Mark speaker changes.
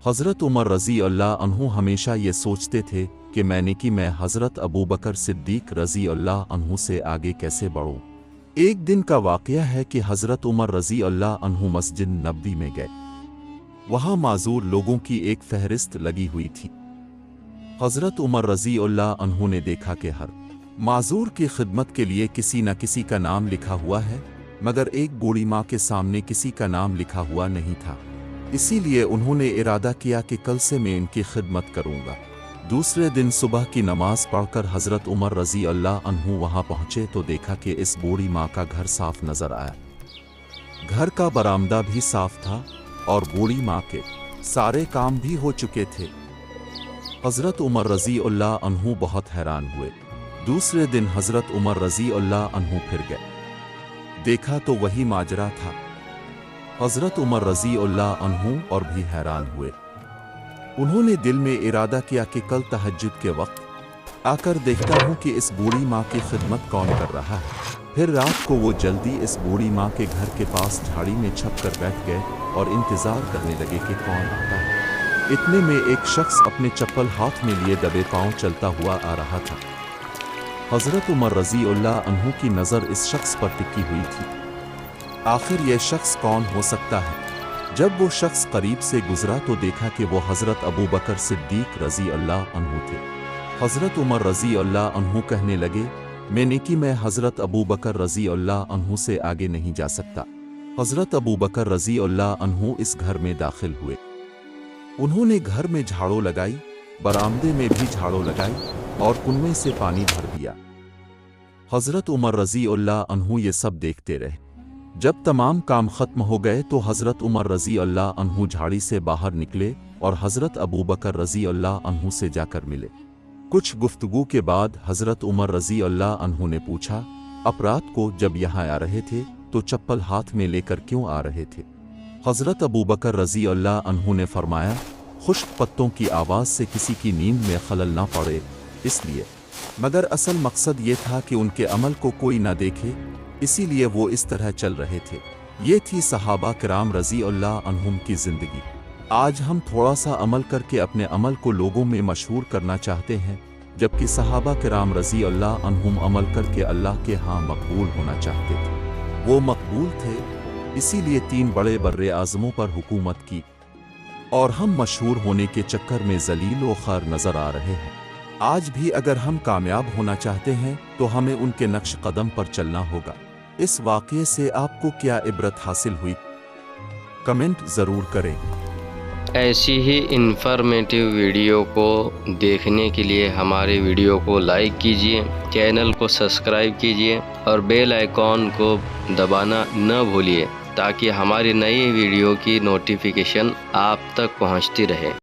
Speaker 1: हज़रत उमर रज़ी अल्लाह अन्हु हमेशा ये सोचते थे कि मैं हज़रत अबू बकर सिद्दीक़ रज़ी अल्लाह अन्हु से आगे कैसे बढ़ूं। एक दिन का वाक़या है कि हज़रत उमर रज़ी अल्लाह अन्हु मस्जिद नबवी में गए। वहाँ माज़ूर लोगों की एक फहरिस्त लगी हुई थी। हज़रत उमर रज़ी अल्लाह अन्हु ने देखा कि हर माज़ूर की खिदमत के लिए किसी न किसी का नाम लिखा हुआ है, मगर एक बूढ़ी माँ के सामने किसी का नाम लिखा हुआ नहीं था। इसीलिए उन्होंने इरादा किया कि कल से मैं इनकी खिदमत करूँगा। दूसरे दिन सुबह की नमाज पढ़कर हज़रत उमर रज़ी अल्लाह अन्हु वहाँ पहुँचे तो देखा कि इस बूढ़ी माँ का घर साफ नज़र आया। घर का बरामदा भी साफ था और बूढ़ी माँ के सारे काम भी हो चुके थे। हज़रत उमर रज़ी अल्लाह अन्हु बहुत हैरान हुए। दूसरे दिन हज़रत उमर रज़ी अल्लाह अन्हु फिर गए। देखा तो वही माजरा था। हज़रत उमर रज़ी अल्लाह अन्हु और भी हैरान हुए। उन्होंने दिल में इरादा किया कि कल तहज्जुद के वक्त आकर देखता हूँ कि इस बूढ़ी माँ की खिदमत कौन कर रहा है। फिर रात को वो जल्दी इस बूढ़ी माँ के घर के पास झाड़ी में छप कर बैठ गए और इंतज़ार करने लगे कि कौन आता है। इतने में एक शख्स अपने चप्पल हाथ में लिए दबे पांव चलता हुआ आ रहा था। हज़रत उमर रज़ी अल्लाह अन्हु की नज़र इस शख्स पर टिकी हुई थी। आखिर यह शख्स कौन हो सकता है? जब वो शख्स करीब से गुजरा तो देखा कि वो हज़रत अबू बकर सिद्दीक़ रज़ी अल्लाह अन्हु थे। हज़रत उमर रज़ी अल्लाह अन्हु कहने लगे, मैं हज़रत अबू बकर रज़ी अल्लाह अन्हु से आगे नहीं जा सकता। हज़रत अबू बकर रज़ी अल्लाह अन्हु इस घर में दाखिल हुए। उन्होंने घर में झाड़ू लगाई, बरामदे में भी झाड़ू लगाई और कुएं से पानी भर दिया। हज़रत उमर रज़ी अल्लाह अन्हु ये सब देखते रहे। जब तमाम काम खत्म हो गए तो हज़रत उमर रज़ी अल्लाह अन्हु झाड़ी से बाहर निकले और हज़रत अबू बकर रज़ी अल्लाह अन्हु से जाकर मिले। कुछ गुफ्तगू के बाद हज़रत उमर रज़ी अल्लाह अन्हु ने पूछा, आप रात को जब यहाँ आ रहे थे तो चप्पल हाथ में लेकर क्यों आ रहे थे? हज़रत अबू बकर रज़ी अल्लाह अन्हु ने फरमाया, खुश्क पत्तों की आवाज़ से किसी की नींद में खलल ना पड़े इसलिए, मगर असल मकसद ये था कि उनके अमल को कोई ना देखे, इसीलिए वो इस तरह चल रहे थे। ये थी सहाबा किराम रज़ी अल्लाह अन्हुम की ज़िंदगी। आज हम थोड़ा सा अमल करके अपने अमल को लोगों में मशहूर करना चाहते हैं, जबकि सहाबा किराम रज़ी अल्लाह अन्हुम अमल करके अल्लाह के यहाँ मकबूल होना चाहते थे। वो मकबूल थे, इसीलिए 3 बड़े बर्रे आज़मों पर हुकूमत की और हम मशहूर होने के चक्कर में ज़लील व ख़ार नज़र आ रहे हैं। आज भी अगर हम कामयाब होना चाहते हैं तो हमें उनके नक्श कदम पर चलना होगा। इस वाक़ये से आपको क्या इबरत हासिल हुई? कमेंट ज़रूर करें।
Speaker 2: ऐसी ही इन्फॉर्मेटिव वीडियो को देखने के लिए हमारे वीडियो को लाइक कीजिए, चैनल को सब्सक्राइब कीजिए और बेल आइकॉन को दबाना न भूलिए ताकि हमारी नई वीडियो की नोटिफिकेशन आप तक पहुंचती रहे।